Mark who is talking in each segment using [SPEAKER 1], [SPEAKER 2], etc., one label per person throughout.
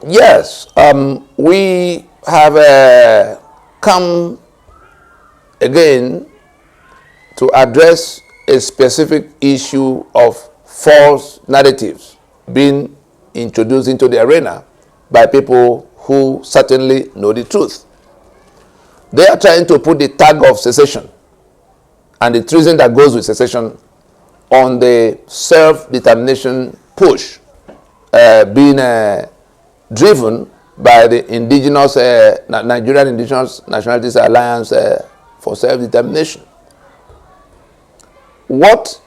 [SPEAKER 1] Yes, we have come again to address a specific issue of false narratives being introduced into the arena by people who certainly know the truth. They are trying to put the tag of secession and the treason that goes with secession on the self-determination push being driven by the indigenous Nigerian Indigenous Nationalities Alliance for Self-Determination. What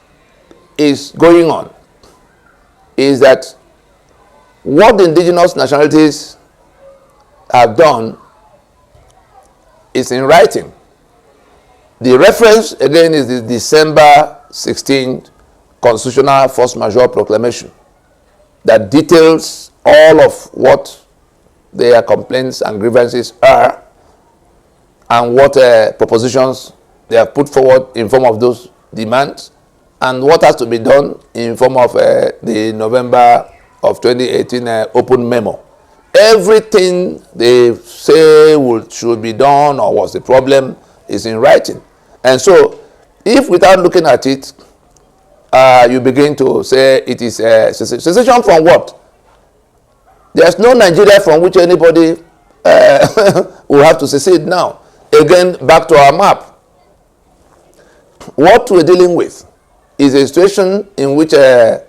[SPEAKER 1] is going on is that what the indigenous nationalities have done is in writing. The reference again is the December 16th Constitutional Force Majeure Proclamation that details all of what their complaints and grievances are and what propositions they have put forward in form of those demands and what has to be done in form of the November of 2018 open memo. Everything they say should be done or was the problem is in writing. And so if without looking at it, you begin to say it is secession from what? There's no Nigeria from which anybody will have to secede now. Again, back to our map. What we're dealing with is a situation in which the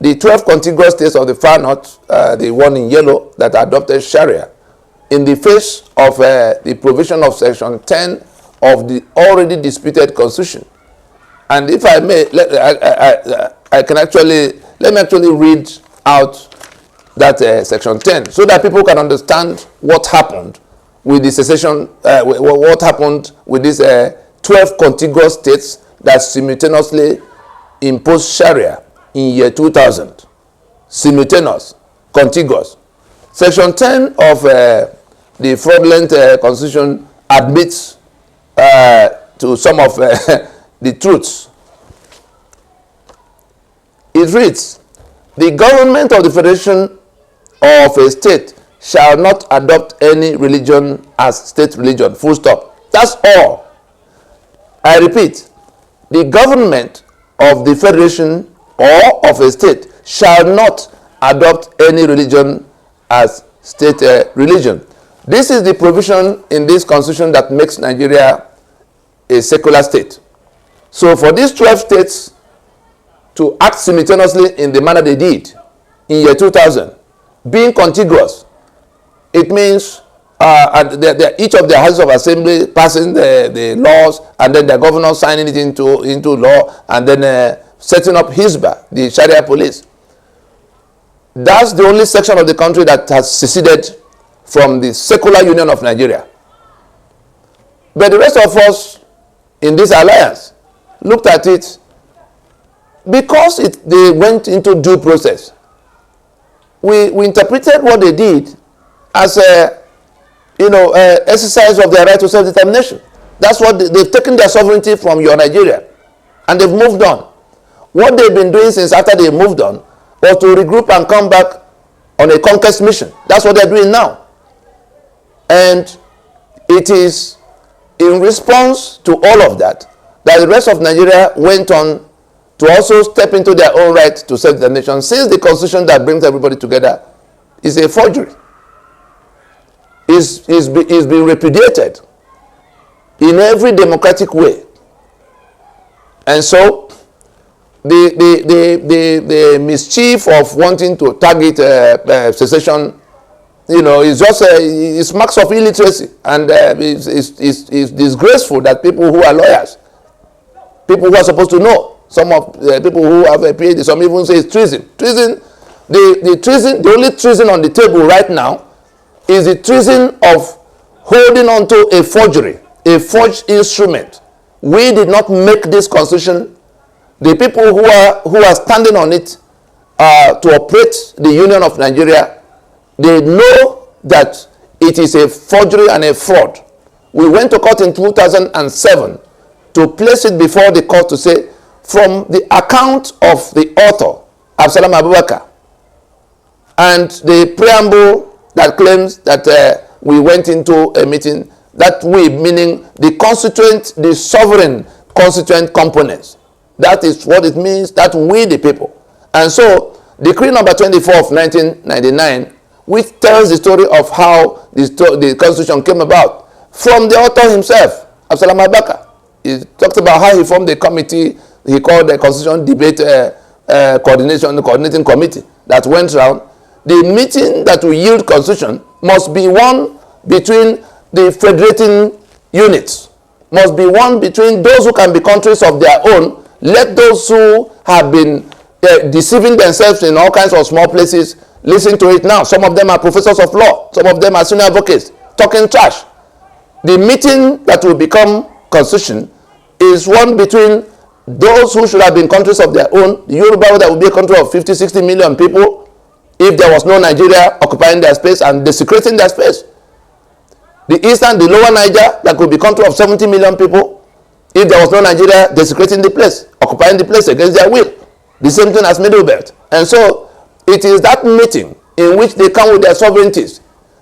[SPEAKER 1] 12 contiguous states of the far north, the one in yellow that adopted Sharia, in the face of the provision of Section 10 of the already disputed Constitution. And if I may, let me actually read out that Section 10 so that people can understand what happened with the secession, what happened with these 12 contiguous states that simultaneously imposed Sharia in year 2000. Simultaneous, contiguous. Section 10 of the fraudulent Constitution admits to some of the truths. It reads, the government of the Federation of a state shall not adopt any religion as state religion, full stop. That's all. I repeat, the government of the Federation or of a state shall not adopt any religion as state religion. This is the provision in this constitution that makes Nigeria a secular state. So for these 12 states to act simultaneously in the manner they did in year 2000, being contiguous, it means each of their houses of assembly passing the laws and then the governor signing it into law and then setting up Hizbah, the Sharia police. That's the only section of the country that has seceded from the secular union of Nigeria. But the rest of us in this alliance looked at it because they went into due process. We interpreted what they did as a exercise of their right to self-determination. That's what they've taken their sovereignty from your Nigeria and they've moved on. What they've been doing since after they moved on was to regroup and come back on a conquest mission. That's what they're doing now. And it is in response to all of that the rest of Nigeria went on to also step into their own right to self-determination, since the constitution that brings everybody together is a forgery. Is being repudiated in every democratic way. And so the mischief of wanting to target secession, is just it's marks of illiteracy, and it's disgraceful that people who are lawyers, people who are supposed to know, some of people who have a PhD, some even say it's treason. Treason, the only treason on the table right now is the treason of holding on to a forgery, a forged instrument. We did not make this constitution. The people who are standing on it to operate the Union of Nigeria, they know that it is a forgery and a fraud. We went to court in 2007 to place it before the court to say, from the account of the author, Absalom Abubakar, And the preamble that claims that we went into a meeting, that we, meaning the constituent, the sovereign constituent components. That is what it means, that we the people. And so, Decree number 24 of 1999, which tells the story of how the Constitution came about, from the author himself, Absalom Abaka. He talked about how he formed a committee he called the Constitution Debate Coordinating Committee that went around. The meeting that will yield Constitution must be one between the federating units, must be one between those who can be countries of their own. Let those who have been deceiving themselves in all kinds of small places listen to it now. Some of them are professors of law, some of them are senior advocates talking trash. The meeting that will become Constitution is one between those who should have been countries of their own, the Yoruba that would be a country of 50-60 million people if there was no Nigeria occupying their space and desecrating their space. The eastern, the lower Niger, that could be a country of 70 million people if there was no Nigeria desecrating the place, occupying the place against their will. The same thing as Middle Belt. And so it is that meeting in which they come with their sovereignties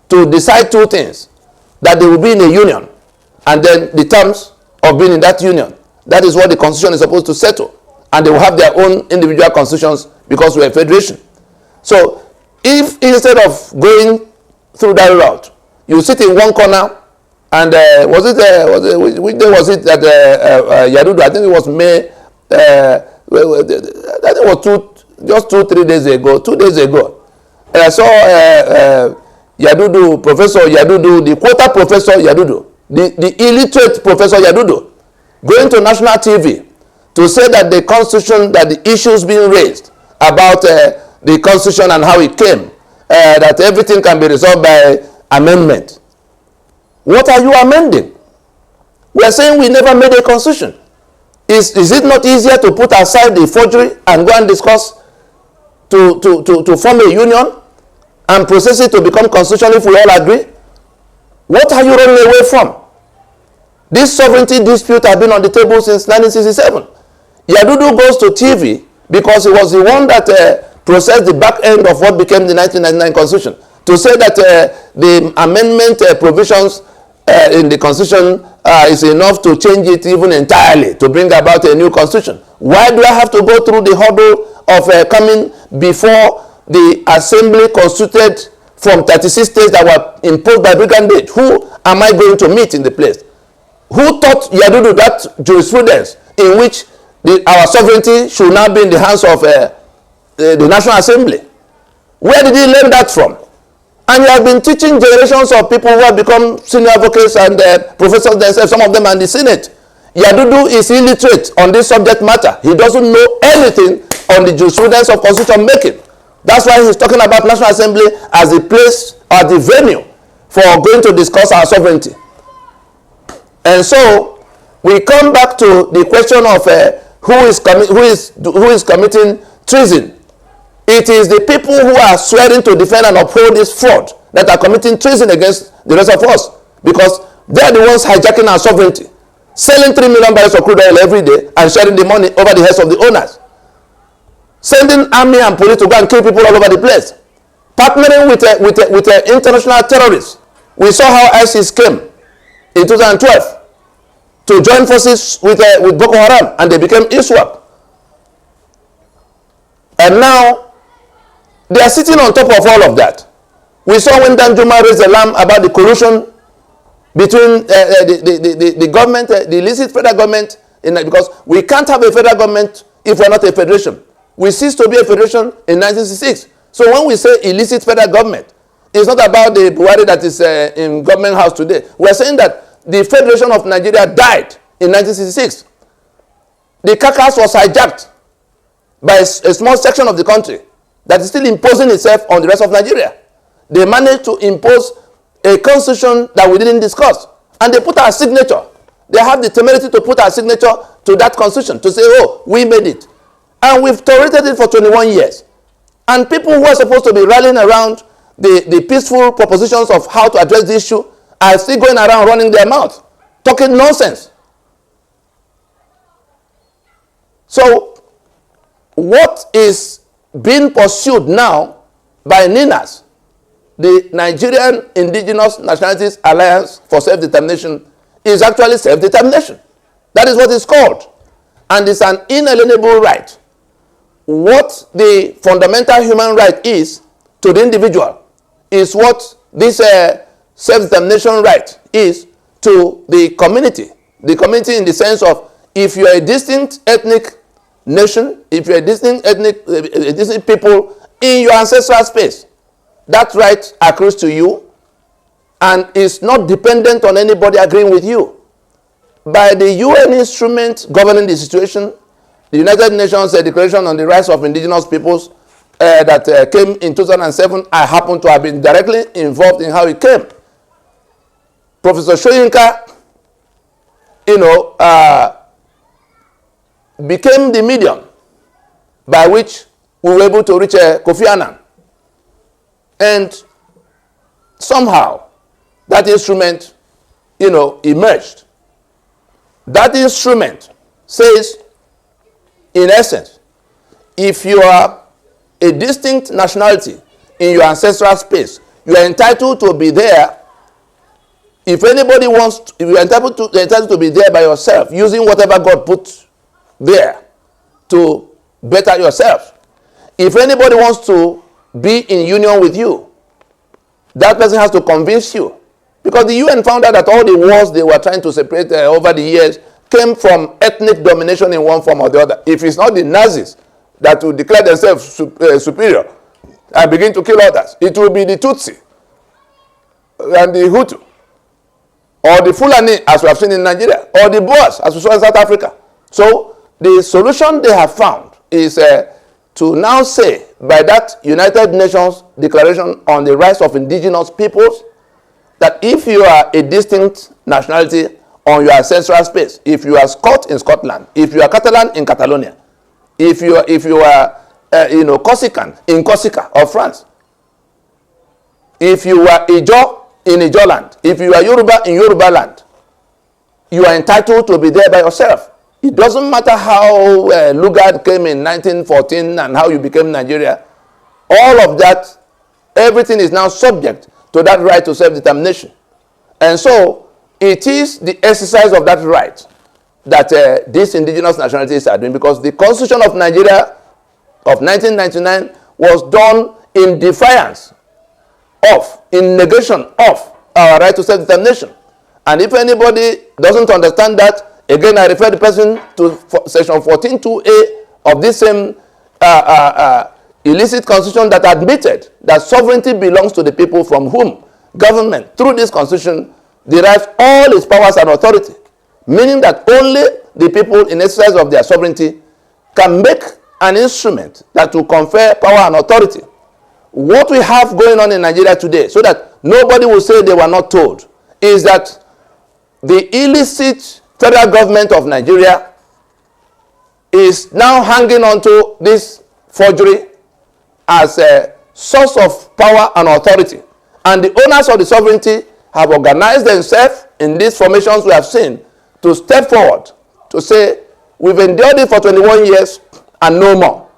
[SPEAKER 1] to decide two things: that they will be in a union, and then the terms of being in that union. That is what the Constitution is supposed to settle. And they will have their own individual constitutions because we are a federation. So if instead of going through that route, you sit in one corner and which day was it that Yadudu, I think it was May, I think it was 2-3 days ago, 2 days ago, I saw Yadudu, Professor Yadudu, the quota Professor Yadudu, the illiterate Professor Yadudu, going to national TV to say that the Constitution, that the issues being raised about the Constitution and how it came, that everything can be resolved by amendment. What are you amending? We are saying we never made a Constitution. Is it not easier to put aside the forgery and go and discuss to form a union and process it to become Constitution if we all agree? What are you running away from? This sovereignty dispute has been on the table since 1967. Yadudu goes to TV because he was the one that processed the back end of what became the 1999 Constitution, to say that the amendment provisions in the Constitution is enough to change it even entirely, to bring about a new Constitution. Why do I have to go through the hurdle of coming before the Assembly constituted from 36 states that were imposed by brigandage? Who am I going to meet in the place? Who taught Yadudu that jurisprudence in which our sovereignty should now be in the hands of the National Assembly? Where did he learn that from? And he has been teaching generations of people who have become senior advocates and professors themselves, some of them are in the Senate. Yadudu is illiterate on this subject matter. He doesn't know anything on the jurisprudence of constitution making. That's why he's talking about National Assembly as the place or the venue for going to discuss our sovereignty. And so we come back to the question of who is committing treason. It is the people who are swearing to defend and uphold this fraud that are committing treason against the rest of us, because they are the ones hijacking our sovereignty, selling 3 million barrels of crude oil every day and sharing the money over the heads of the owners, sending army and police to go and kill people all over the place, partnering with international terrorists. We saw how ISIS came in 2012 to join forces with Boko Haram, and they became ISWAP. And now they are sitting on top of all of that. We saw when Danjuma raised the alarm about the collusion between the government, the illicit federal government, because we can't have a federal government if we're not a federation. We ceased to be a federation in 1966. So when we say illicit federal government, it's not about the Buhari that is in government house today. We're saying that the Federation of Nigeria died in 1966. The carcass was hijacked by a small section of the country that is still imposing itself on the rest of Nigeria. They managed to impose a constitution that we didn't discuss. And they put our signature. They have the temerity to put our signature to that constitution, to say, oh, we made it. And we've tolerated it for 21 years. And people who are supposed to be rallying around the peaceful propositions of how to address the issue are still going around running their mouth, talking nonsense. So what is being pursued now by NINAS, the Nigerian Indigenous Nationalities Alliance for Self-Determination, is actually self-determination. That is what it's called. And it's an inalienable right. What the fundamental human right is to the individual is what this self-determination right is to the community. The community in the sense of, if you are a distinct ethnic nation, if you are a distinct distinct people in your ancestral space, that right accrues to you and is not dependent on anybody agreeing with you. By the UN instrument governing the situation, the United Nations Declaration on the Rights of Indigenous Peoples that came in 2007, I happen to have been directly involved in how it came. Professor Soyinka, became the medium by which we were able to reach Kofi Annan. And somehow that instrument, emerged. That instrument says, in essence, if you are a distinct nationality in your ancestral space, you are entitled to be there. If anybody wants to, if you are entitled to be there by yourself, using whatever God put there to better yourself. If anybody wants to be in union with you, that person has to convince you. Because the UN found out that all the wars they were trying to separate over the years came from ethnic domination in one form or the other. If it's not the Nazis that will declare themselves superior and begin to kill others, it will be the Tutsi and the Hutu, or the Fulani, as we have seen in Nigeria, or the Boers, as we saw in South Africa. So the solution they have found is to now say, by that United Nations Declaration on the Rights of Indigenous Peoples, that if you are a distinct nationality on your ancestral space, if you are Scot in Scotland, if you are Catalan in Catalonia, if you are Corsican in Corsica or France, if you are Ijaw in Ijaw land, if you are Yoruba in Yoruba land, you are entitled to be there by yourself. It doesn't matter how Lugard came in 1914 and how you became Nigeria. All of that, everything is now subject to that right to self-determination. And so, it is the exercise of that right that these indigenous nationalities are doing, because the Constitution of Nigeria of 1999 was done in defiance of, in negation of our right to self-determination. And if anybody doesn't understand that, again, I refer the person to section 14.2a of this same illicit constitution that admitted that sovereignty belongs to the people, from whom government, through this constitution, derives all its powers and authority, meaning that only the people in exercise of their sovereignty can make an instrument that will confer power and authority. What we have going on in Nigeria today, so that nobody will say they were not told, is that the illicit federal government of Nigeria is now hanging on to this forgery as a source of power and authority. And the owners of the sovereignty have organized themselves in these formations we have seen to step forward to say, we've endured it for 21 years and no more.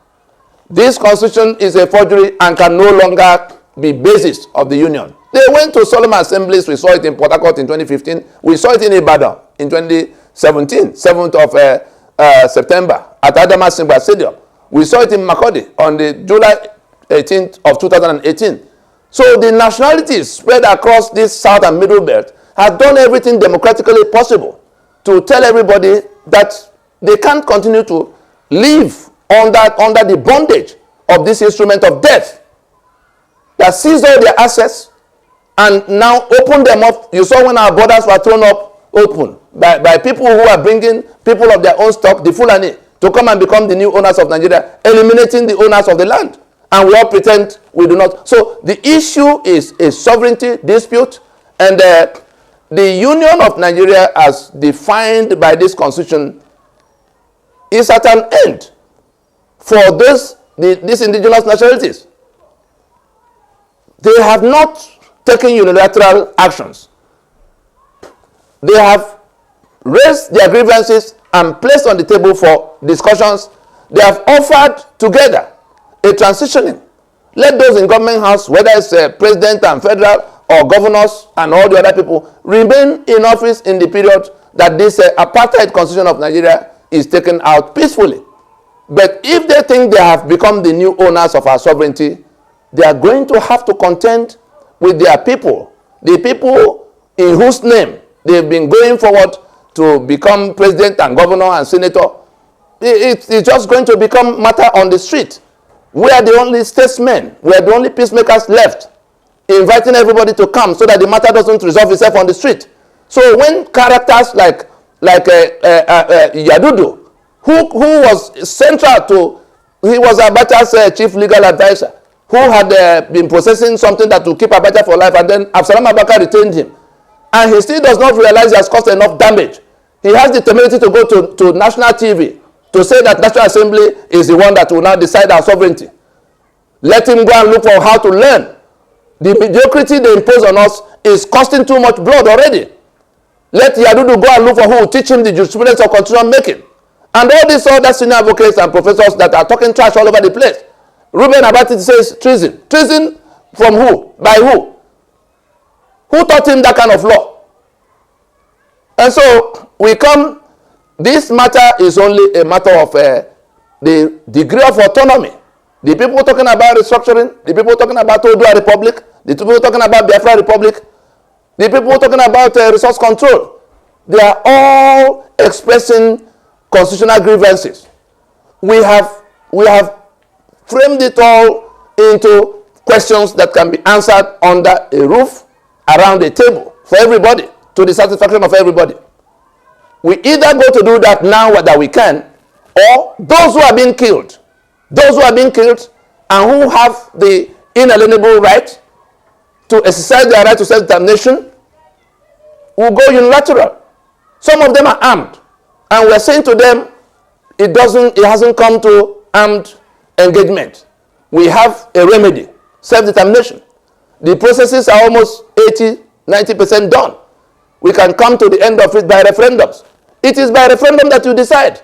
[SPEAKER 1] This constitution is a forgery and can no longer be basis of the union. They went to solemn assemblies. We saw it in Port Harcourt in 2015. We saw it in Ibadan in 2017, 7th of September at Adama Simba Stadium. We saw it in Makurdi on the July 18th of 2018. So the nationalities spread across this south and middle belt have done everything democratically possible to tell everybody that they can't continue to live under the bondage of this instrument of death that seized all their assets and now opened them up. You saw when our borders were thrown up open by people who are bringing people of their own stock, the Fulani, to come and become the new owners of Nigeria, eliminating the owners of the land. And we all pretend we do not. So the issue is a sovereignty dispute, and the union of Nigeria as defined by this constitution is at an end for these indigenous nationalities. They have not taken unilateral actions. They have raised their grievances and placed on the table for discussions. They have offered together a transitioning Let those in government house, whether it's president and federal or governors and all the other people, remain in office in the period that this apartheid constitution of Nigeria is taken out peacefully. But if they think they have become the new owners of our sovereignty, they are going to have to contend with their people, the people in whose name they've been going forward to become president and governor and senator. It's just going to become matter on the street. We are the only statesmen, we are the only peacemakers left, inviting everybody to come so that the matter doesn't resolve itself on the street. So when characters like Yadudu, who was central to, he was Abacha's chief legal advisor, who had been processing something that will keep Abacha for life, and then Absalom Abubakar retained him. And he still does not realize he has caused enough damage. He has the temerity to go to national TV to say that National Assembly is the one that will now decide our sovereignty. Let him go and look for how to learn. The mediocrity they impose on us is costing too much blood already. Let Yadudu go and look for who will teach him the jurisprudence of constitution making. And all these other senior advocates and professors that are talking trash all over the place. Reuben Abati says treason. Treason from who? By who? Who taught him that kind of law? And so we come, this matter is only a matter of the degree of autonomy. The people talking about restructuring, the people talking about Odua Republic, the people talking about Biafra Republic, the people talking about resource control, they are all expressing constitutional grievances. We have framed it all into questions that can be answered under a roof, around a table, for everybody, to the satisfaction of everybody. We either go to do that now that we can, or those who are being killed and who have the inalienable right to exercise their right to self-determination will go unilateral. Some of them are armed, and we're saying to them, it hasn't come to armed engagement. We have a remedy, self-determination. The processes are almost 80-90% done. We can come to the end of it by referendums. It is by referendum that you decide.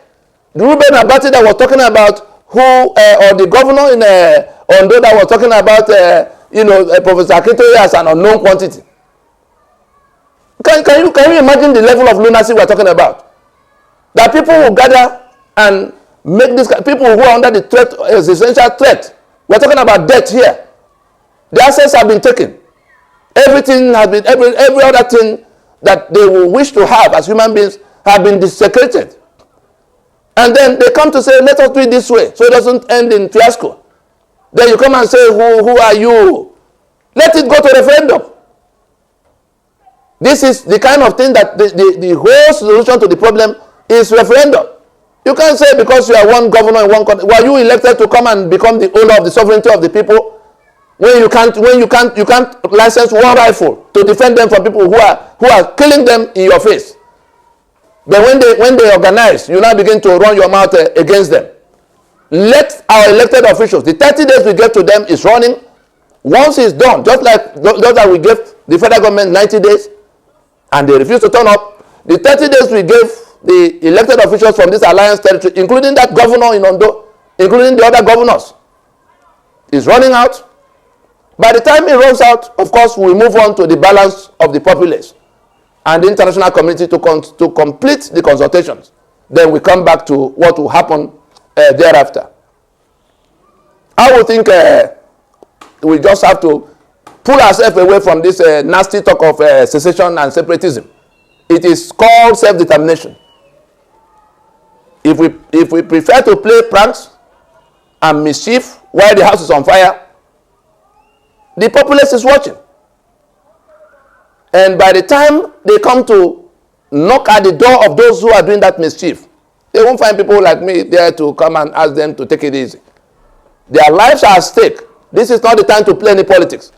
[SPEAKER 1] The Reuben Abati that was talking about or the governor in Ondo that was talking about, Professor Akintoye as an unknown quantity. Can you imagine the level of lunacy we're talking about? That people will gather and make this, people who are under the threat, existential threat. We're talking about death here. The assets have been taken. Everything has been, every other thing that they will wish to have as human beings have been desecrated. And then they come to say, let us do it this way, so it doesn't end in fiasco. Then you come and say, who are you? Let it go to referendum. This is the kind of thing that the whole solution to the problem is referendum. You can't say because you are one governor in one country, were you elected to come and become the owner of the sovereignty of the people? When you can't license one rifle to defend them from people who are killing them in your face. But when they organize, you now begin to run your mouth against them. Let our elected officials, the 30 days we give to them is running. Once it's done, just like we gave the federal government 90 days, and they refuse to turn up, the 30 days we gave the elected officials from this alliance territory, including that governor in Ondo, including the other governors, is running out. By the time it runs out, of course, we move on to the balance of the populace and the international community to complete the consultations. Then we come back to what will happen thereafter. I would think we just have to pull ourselves away from this nasty talk of secession and separatism. It is called self-determination. If we prefer to play pranks and mischief while the house is on fire, the populace is watching. And by the time they come to knock at the door of those who are doing that mischief, they won't find people like me there to come and ask them to take it easy. Their lives are at stake. This is not the time to play any politics.